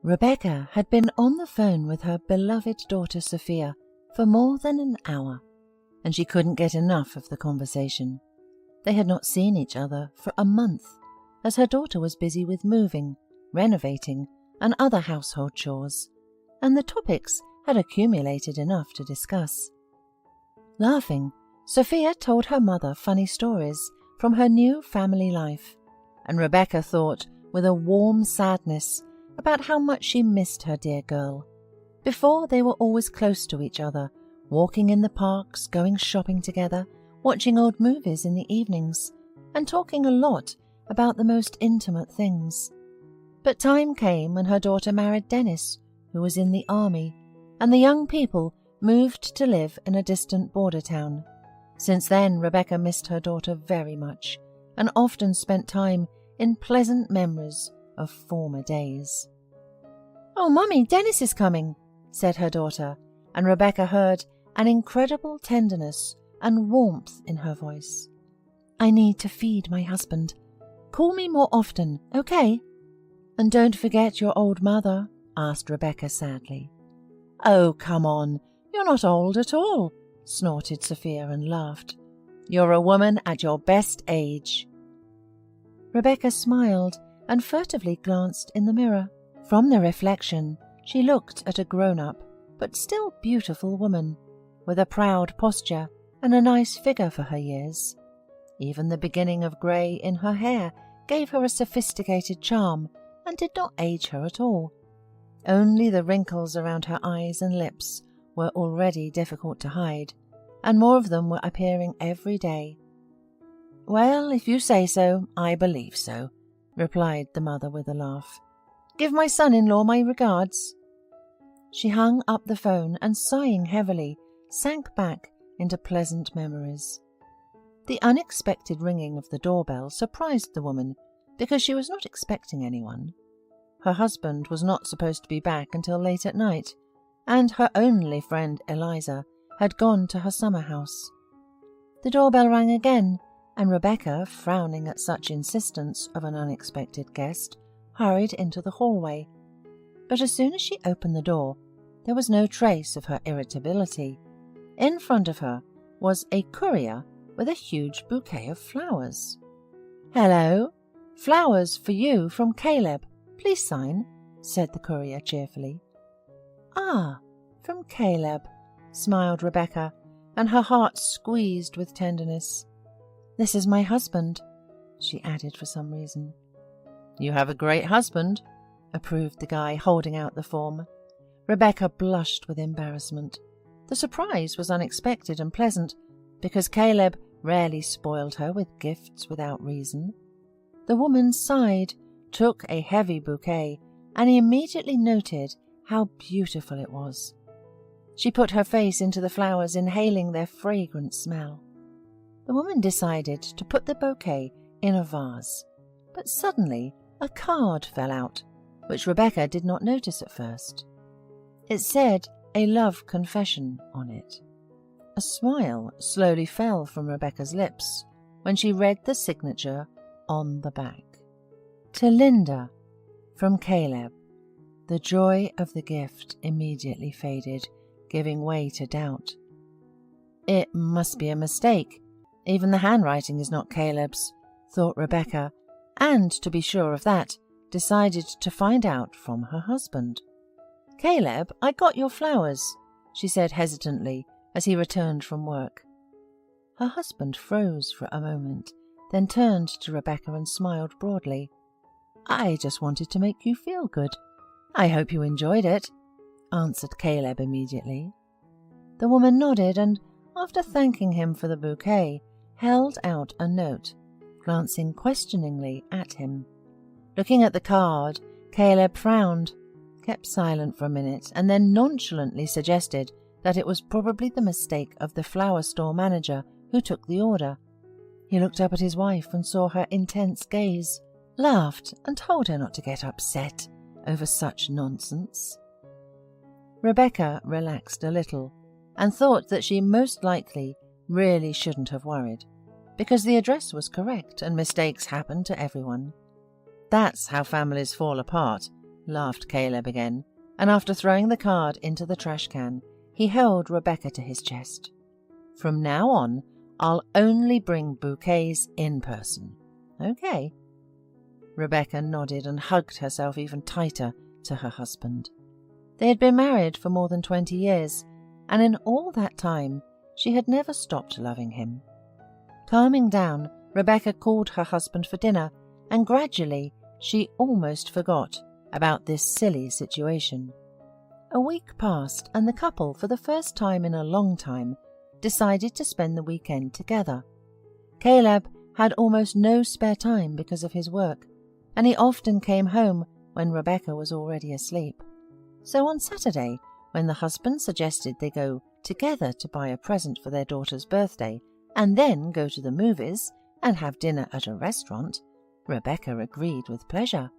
Rebecca had been on the phone with her beloved daughter Sophia for more than an hour, and she couldn't get enough of the conversation. They had not seen each other for a month, as her daughter was busy with moving, renovating, and other household chores, and the topics had accumulated enough to discuss. Laughing, Sophia told her mother funny stories from her new family life, and Rebecca thought with a warm sadness about how much she missed her dear girl. Before, they were always close to each other, walking in the parks, going shopping together, watching old movies in the evenings, and talking a lot about the most intimate things. But time came when her daughter married Dennis, who was in the army, and the young people moved to live in a distant border town. Since then, Rebecca missed her daughter very much, and often spent time in pleasant memories of former days. "Oh, Mummy, Dennis is coming," said her daughter, and Rebecca heard an incredible tenderness and warmth in her voice. "I need to feed my husband. Call me more often, okay? And don't forget your old mother," asked Rebecca sadly. "Oh, come on, you're not old at all," snorted Sophia and laughed. "You're a woman at your best age." Rebecca smiled and furtively glanced in the mirror. From the reflection, she looked at a grown-up, but still beautiful woman, with a proud posture and a nice figure for her years. Even the beginning of grey in her hair gave her a sophisticated charm and did not age her at all. Only the wrinkles around her eyes and lips were already difficult to hide, and more of them were appearing every day. "Well, if you say so, I believe so," replied the mother with a laugh. "Give my son-in-law my regards." She hung up the phone and, sighing heavily, sank back into pleasant memories. The unexpected ringing of the doorbell surprised the woman because she was not expecting anyone. Her husband was not supposed to be back until late at night, and her only friend Eliza had gone to her summer house. The doorbell rang again, and Rebecca, frowning at such insistence of an unexpected guest, hurried into the hallway. But as soon as she opened the door, there was no trace of her irritability. In front of her was a courier with a huge bouquet of flowers. "Hello, flowers for you from Caleb. Please sign," said the courier cheerfully. "Ah, from Caleb," smiled Rebecca, and her heart squeezed with tenderness. "This is my husband," she added for some reason. "You have a great husband," approved the guy, holding out the form. Rebecca blushed with embarrassment. The surprise was unexpected and pleasant, because Caleb rarely spoiled her with gifts without reason. The woman sighed, took a heavy bouquet, and immediately noted how beautiful it was. She put her face into the flowers, inhaling their fragrant smell. The woman decided to put the bouquet in a vase, but suddenly a card fell out, which Rebecca did not notice at first. It said "A Love Confession" on it. A smile slowly fell from Rebecca's lips when she read the signature on the back. "To Linda, from Caleb." The joy of the gift immediately faded, giving way to doubt. "It must be a mistake. Even the handwriting is not Caleb's," thought Rebecca, and, to be sure of that, decided to find out from her husband. "Caleb, I got your flowers," she said hesitantly as he returned from work. Her husband froze for a moment, then turned to Rebecca and smiled broadly. "I just wanted to make you feel good. I hope you enjoyed it," answered Caleb immediately. The woman nodded and, after thanking him for the bouquet, held out a note, glancing questioningly at him. Looking at the card, Caleb frowned, kept silent for a minute, and then nonchalantly suggested that it was probably the mistake of the flower store manager who took the order. He looked up at his wife and saw her intense gaze, laughed, and told her not to get upset over such nonsense. Rebecca relaxed a little and thought that she most likely really shouldn't have worried, because the address was correct and mistakes happen to everyone. That's how families fall apart, laughed Caleb again, and after throwing the card into the trash can, he held Rebecca to his chest. "From now on, I'll only bring bouquets in person. Okay?" Rebecca nodded and hugged herself even tighter to her husband. They had been married for more than 20 years, and in all that time she had never stopped loving him. Calming down, Rebecca called her husband for dinner, and gradually she almost forgot about this silly situation. A week passed, and the couple, for the first time in a long time, decided to spend the weekend together. Caleb had almost no spare time because of his work, and he often came home when Rebecca was already asleep. So on Saturday, when the husband suggested they go together to buy a present for their daughter's birthday and then go to the movies and have dinner at a restaurant, Rebecca agreed with pleasure.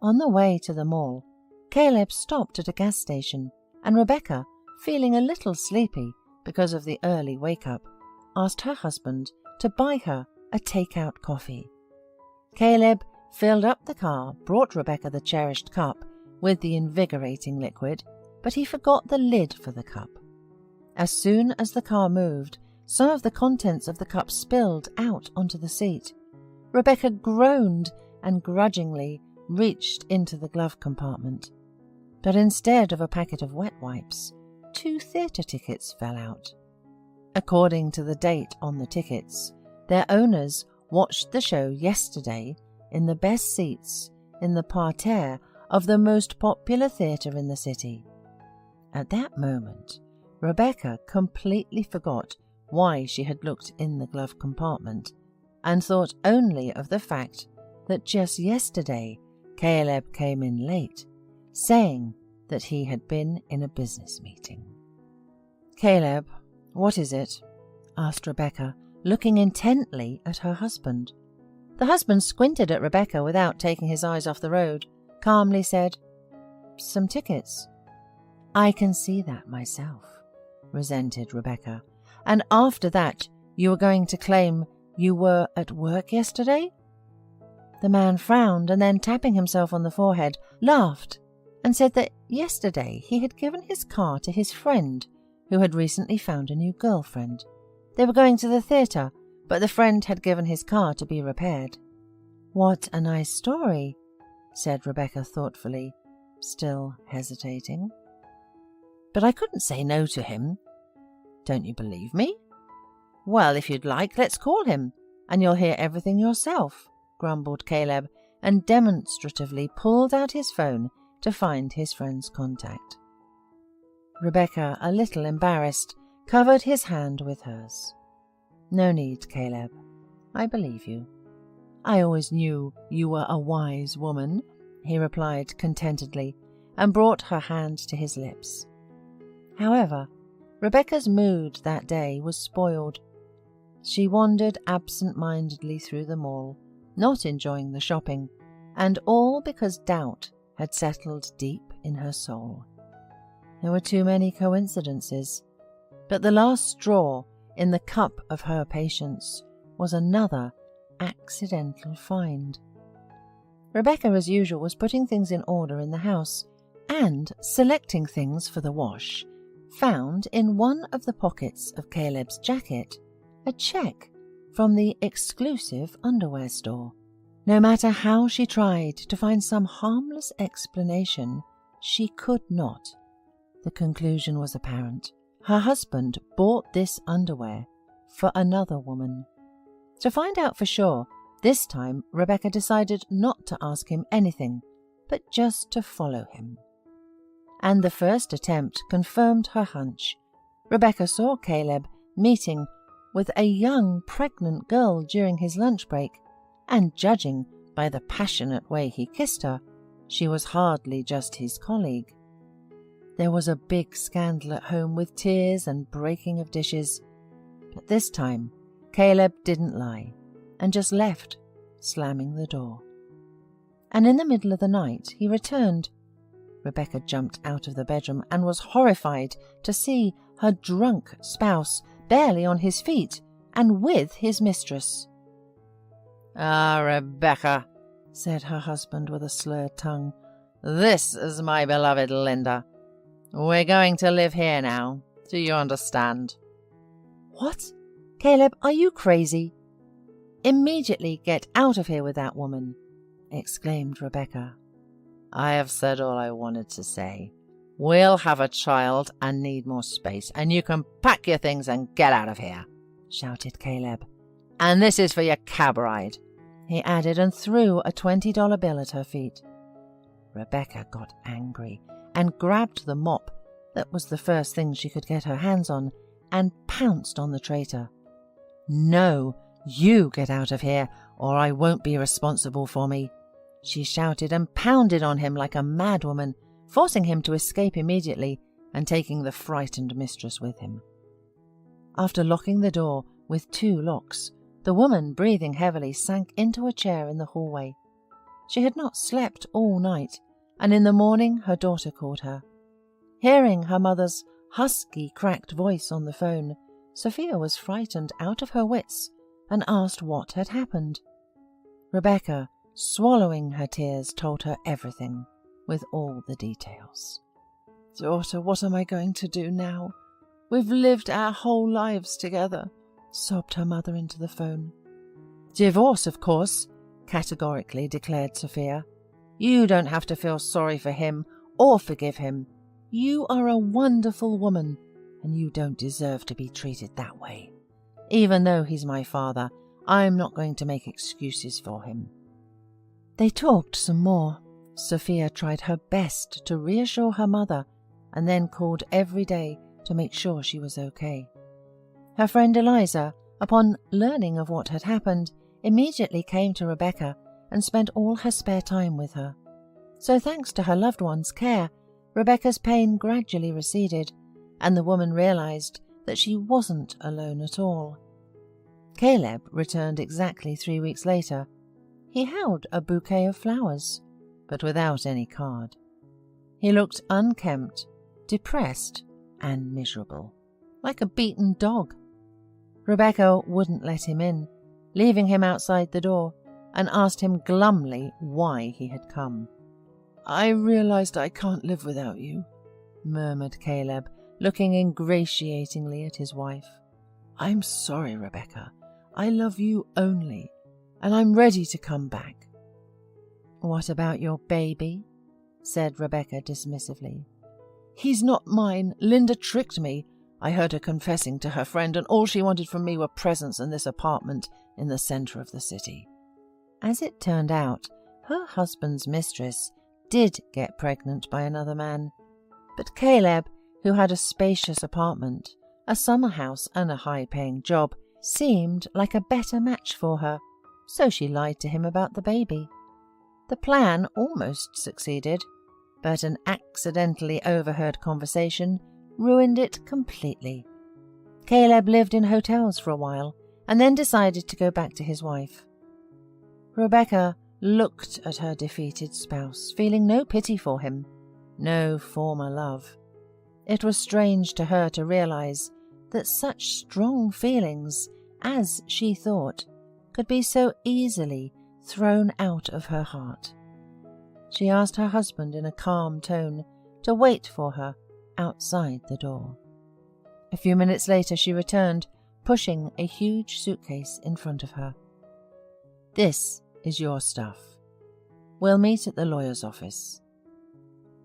On the way to the mall, Caleb stopped at a gas station, and Rebecca, feeling a little sleepy because of the early wake-up, asked her husband to buy her a take-out coffee. Caleb filled up the car, brought Rebecca the cherished cup with the invigorating liquid, but he forgot the lid for the cup. As soon as the car moved, some of the contents of the cup spilled out onto the seat. Rebecca groaned and grudgingly reached into the glove compartment. But instead of a packet of wet wipes, 2 theatre tickets fell out. According to the date on the tickets, their owners watched the show yesterday in the best seats in the parterre of the most popular theatre in the city. At that moment, Rebecca completely forgot why she had looked in the glove compartment and thought only of the fact that just yesterday Caleb came in late, saying that he had been in a business meeting. "Caleb, what is it?" asked Rebecca, looking intently at her husband. The husband squinted at Rebecca without taking his eyes off the road, calmly said, "Some tickets." "I can see that myself," resented Rebecca. "And after that you were going to claim you were at work yesterday?" The man frowned and then, tapping himself on the forehead, laughed and said that yesterday he had given his car to his friend who had recently found a new girlfriend. They were going to the theatre, but the friend had given his car to be repaired. "What a nice story," said Rebecca thoughtfully, still hesitating. "But I couldn't say no to him. Don't you believe me?" "Well, if you'd like, let's call him, and you'll hear everything yourself," grumbled Caleb, and demonstratively pulled out his phone to find his friend's contact. Rebecca, a little embarrassed, covered his hand with hers. "No need, Caleb. I believe you." "I always knew you were a wise woman," he replied contentedly, and brought her hand to his lips. However, Rebecca's mood that day was spoiled. She wandered absent-mindedly through the mall, not enjoying the shopping, and all because doubt had settled deep in her soul. There were too many coincidences, but the last straw in the cup of her patience was another accidental find. Rebecca, as usual, was putting things in order in the house and selecting things for the wash, found in one of the pockets of Caleb's jacket a check from the exclusive underwear store. No matter how she tried to find some harmless explanation, she could not. The conclusion was apparent. Her husband bought this underwear for another woman. To find out for sure, this time Rebecca decided not to ask him anything, but just to follow him. And the first attempt confirmed her hunch. Rebecca saw Caleb meeting with a young pregnant girl during his lunch break, and judging by the passionate way he kissed her, she was hardly just his colleague. There was a big scandal at home with tears and breaking of dishes, but this time Caleb didn't lie and just left, slamming the door. And in the middle of the night he returned. Rebecca jumped out of the bedroom and was horrified to see her drunk spouse barely on his feet and with his mistress. "Ah, Rebecca," said her husband with a slurred tongue, This is my beloved Linda. We're going to live here now. Do you understand?" "What? Caleb, are you crazy?" "Immediately get out of here with that woman," exclaimed Rebecca. "I have said all I wanted to say. We'll have a child and need more space, and you can pack your things and get out of here," shouted Caleb. "And this is for your cab ride," he added, and threw a $20 bill at her feet. Rebecca got angry and grabbed the mop, that was the first thing she could get her hands on, and pounced on the traitor. "No, you get out of here, or I won't be responsible for me," she shouted, and pounded on him like a madwoman, forcing him to escape immediately and taking the frightened mistress with him. After locking the door with 2 locks, the woman, breathing heavily, sank into a chair in the hallway. She had not slept all night, and in the morning her daughter called her. Hearing her mother's husky, cracked voice on the phone, Sophia was frightened out of her wits and asked what had happened. Rebecca, swallowing her tears, told her everything, with all the details. "Daughter, what am I going to do now? We've lived our whole lives together," sobbed her mother into the phone. "Divorce, of course," categorically declared Sophia. "You don't have to feel sorry for him or forgive him. You are a wonderful woman, and you don't deserve to be treated that way. Even though he's my father, I'm not going to make excuses for him." They talked some more. Sophia tried her best to reassure her mother, and then called every day to make sure she was okay. Her friend Eliza, upon learning of what had happened, immediately came to Rebecca and spent all her spare time with her. So thanks to her loved one's care, Rebecca's pain gradually receded, and the woman realized that she wasn't alone at all. Caleb returned exactly 3 weeks later. He held a bouquet of flowers, but without any card. He looked unkempt, depressed, and miserable, like a beaten dog. Rebecca wouldn't let him in, leaving him outside the door, and asked him glumly why he had come. "I realized I can't live without you," murmured Caleb, looking ingratiatingly at his wife. "I'm sorry, Rebecca. I love you only, and I'm ready to come back." "What about your baby?" said Rebecca dismissively. "He's not mine. Linda tricked me. I heard her confessing to her friend, and all she wanted from me were presents and this apartment in the center of the city." As it turned out, her husband's mistress did get pregnant by another man, but Caleb, who had a spacious apartment, a summer house, and a high-paying job, seemed like a better match for her, so she lied to him about the baby. The plan almost succeeded, but an accidentally overheard conversation ruined it completely. Caleb lived in hotels for a while, and then decided to go back to his wife. Rebecca looked at her defeated spouse, feeling no pity for him, no former love. It was strange to her to realize that such strong feelings, as she thought, could be so easily thrown out of her heart. She asked her husband in a calm tone to wait for her outside the door. A few minutes later she returned, pushing a huge suitcase in front of her. "This is your stuff. We'll meet at the lawyer's office."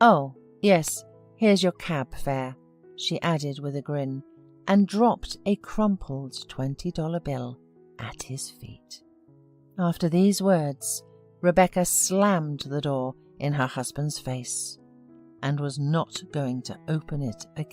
"Oh, yes, here's your cab fare," she added with a grin, and dropped a crumpled $20 bill at his feet. After these words, Rebecca slammed the door in her husband's face and was not going to open it again.